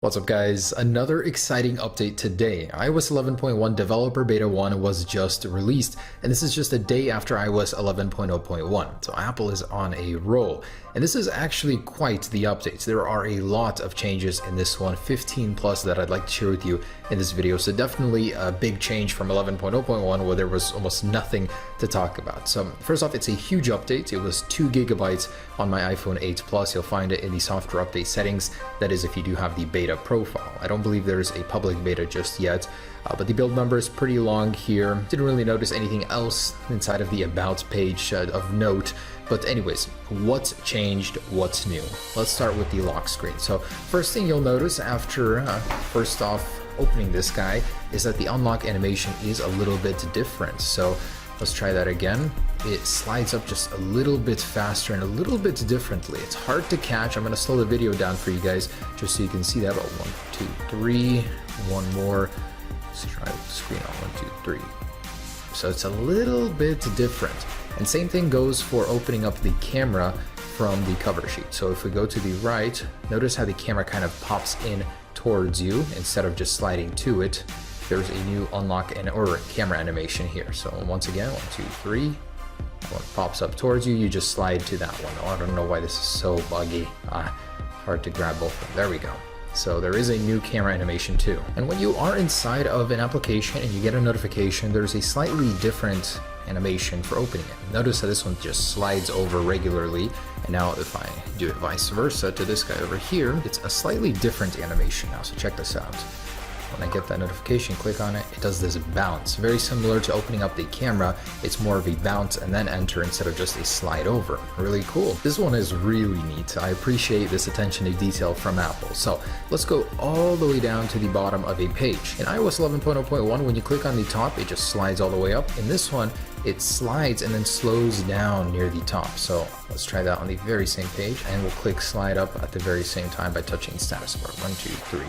What's up guys, another exciting update today. iOS 11.1 Developer Beta 1 was just released, and this is just a day after iOS 11.0.1, so Apple is on a roll. And this is actually quite the update. There are a lot of changes in this one, 15 plus, that I'd like to share with you in this video. So definitely a big change from 11.0.1 where there was almost nothing to talk about. So first off, it's a huge update. It was 2 gigabytes on my iPhone 8 Plus. You'll find it in the software update settings. That is if you do have the beta profile. I don't believe there's a public beta just yet, but the build number is pretty long here. Didn't really notice anything else inside of the about page of note. But anyways, what's changed, what's new? Let's start with the lock screen. So first thing you'll notice after first off opening this guy is that the unlock animation is a little bit different. So let's try that again. It slides up just a little bit faster and a little bit differently. It's hard to catch. I'm gonna slow the video down for you guys just so you can see that. But 1, 2, 3, one more. Let's try the screen on 1, 2, 3. So it's a little bit different. And same thing goes for opening up the camera from the cover sheet. So if we go to the right, notice how the camera kind of pops in towards you instead of just sliding to it. There's a new unlock or camera animation here. So once again, 1, 2, 3. One pops up towards you, you just slide to that one. Oh, I don't know why this is so buggy. Hard to grab both of them. There we go. So there is a new camera animation too. And when you are inside of an application and you get a notification, there's a slightly different animation for opening it. Notice that this one just slides over regularly. And now if I do it vice versa to this guy over here, it's a slightly different animation now. So check this out. When I get that notification, click on it, it does this bounce. Very similar to opening up the camera. It's more of a bounce and then enter instead of just a slide over. Really cool. This one is really neat. I appreciate this attention to detail from Apple. So let's go all the way down to the bottom of a page. In iOS 11.0.1, when you click on the top, it just slides all the way up. In this one, it slides and then slows down near the top. So let's try that on the very same page, and we'll click slide up at the very same time by touching the status bar. 1, 2, 3.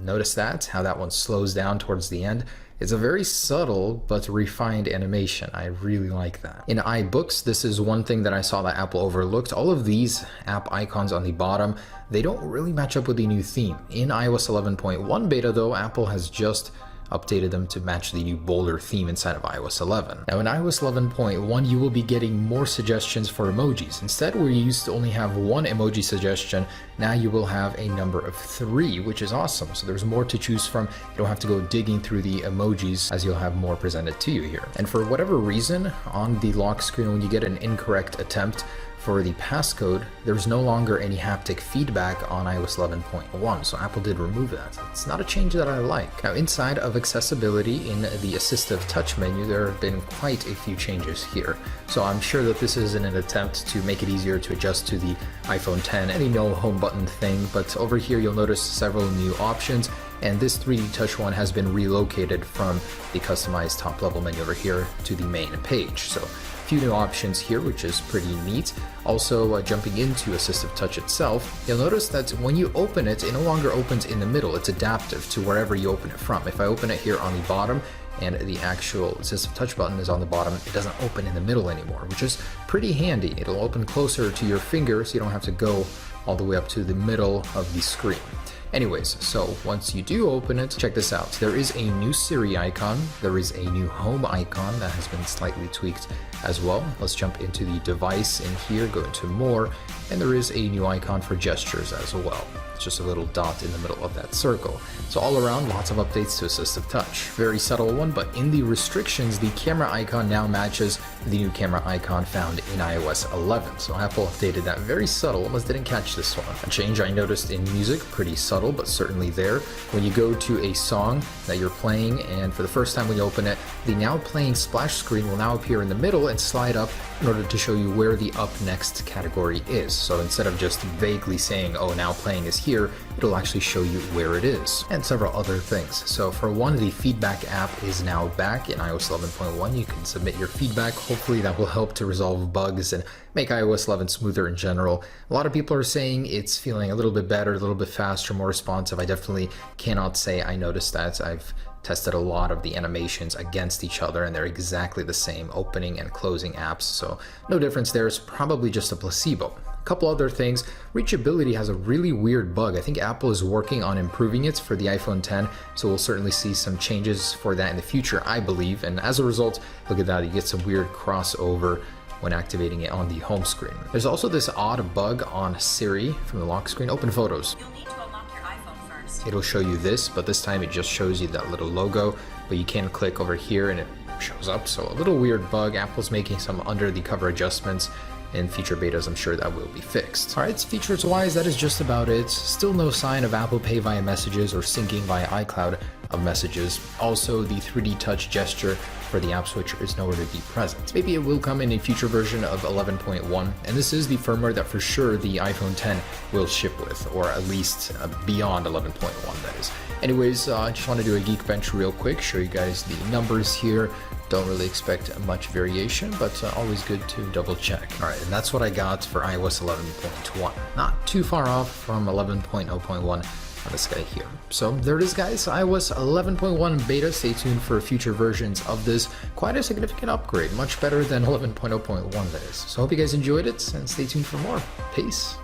Notice that, how that one slows down towards the end. It's a very subtle but refined animation. I really like that. In iBooks, this is one thing that I saw that Apple overlooked. All of these app icons on the bottom, they don't really match up with the new theme. In iOS 11.1 beta though, Apple has just updated them to match the new bolder theme inside of iOS 11. Now in iOS 11.1, you will be getting more suggestions for emojis. Instead, where you used to only have 1 emoji suggestion, now you will have a number of 3, which is awesome. So there's more to choose from. You don't have to go digging through the emojis, as you'll have more presented to you here. And for whatever reason, on the lock screen, when you get an incorrect attempt for the passcode, there's no longer any haptic feedback on iOS 11.1, so Apple did remove that. It's not a change that I like. Now inside of accessibility in the assistive touch menu, there have been quite a few changes here. So I'm sure that this is in an attempt to make it easier to adjust to the iPhone 10 and the no home button thing, but over here you'll notice several new options. And this 3D touch one has been relocated from the customized top level menu over here to the main page. So a few new options here, which is pretty neat. Also jumping into assistive touch itself, you'll notice that when you open it, it no longer opens in the middle. It's adaptive to wherever you open it from. If I open it here on the bottom and the actual assistive touch button is on the bottom, it doesn't open in the middle anymore, which is pretty handy. It'll open closer to your finger so you don't have to go all the way up to the middle of the screen. Anyways, so once you do open it, check this out. There is a new Siri icon. There is a new home icon that has been slightly tweaked as well. Let's jump into the device in here, go into more, and there is a new icon for gestures as well. It's just a little dot in the middle of that circle. So all around, lots of updates to assistive touch. Very subtle one, but in the restrictions, the camera icon now matches the new camera icon found in iOS 11. So Apple updated that. Very subtle, almost didn't catch this one. A change I noticed in music, pretty subtle, but certainly there. When you go to a song that you're playing, and for the first time when you open it, the now playing splash screen will now appear in the middle and slide up in order to show you where the up next category is. So instead of just vaguely saying, oh, now playing is here, it'll actually show you where it is, and several other things. So for one, the feedback app is now back in iOS 11.1. You can submit your feedback. Hopefully that will help to resolve bugs and make iOS 11 smoother in general. A lot of people are saying it's feeling a little bit better, a little bit faster, more responsive. I definitely cannot say I noticed that. I've tested a lot of the animations against each other and they're exactly the same, opening and closing apps, so no difference there. It's probably just a placebo. couple other things. Reachability has a really weird bug. I think Apple is working on improving it for the iPhone 10, so we'll certainly see some changes for that in the future, I believe. And as a result, look at that, you get some weird crossover when activating it on the home screen. There's also this odd bug on Siri from the lock screen. Open Photos. You'll need to unlock your iPhone first. It'll show you this, but this time it just shows you that little logo, but you can click over here and it shows up. So a little weird bug. Apple's making some under the cover adjustments. In future betas, I'm sure that will be fixed. Alright, features wise, that is just about it. Still no sign of Apple Pay via messages or syncing via iCloud of messages. Also, the 3D touch gesture for the app switcher is nowhere to be present. Maybe it will come in a future version of 11.1, and this is the firmware that for sure the iPhone 10 will ship with, or at least beyond 11.1, that is. Anyways, I just want to do a Geekbench real quick, show you guys the numbers here. Don't really expect much variation, but always good to double check. All right, and that's what I got for iOS 11.1. Not too far off from 11.0.1 on this guy here. So there it is, guys, iOS 11.1 beta. Stay tuned for future versions of this. Quite a significant upgrade, much better than 11.0.1 that is. So I hope you guys enjoyed it, and stay tuned for more. Peace.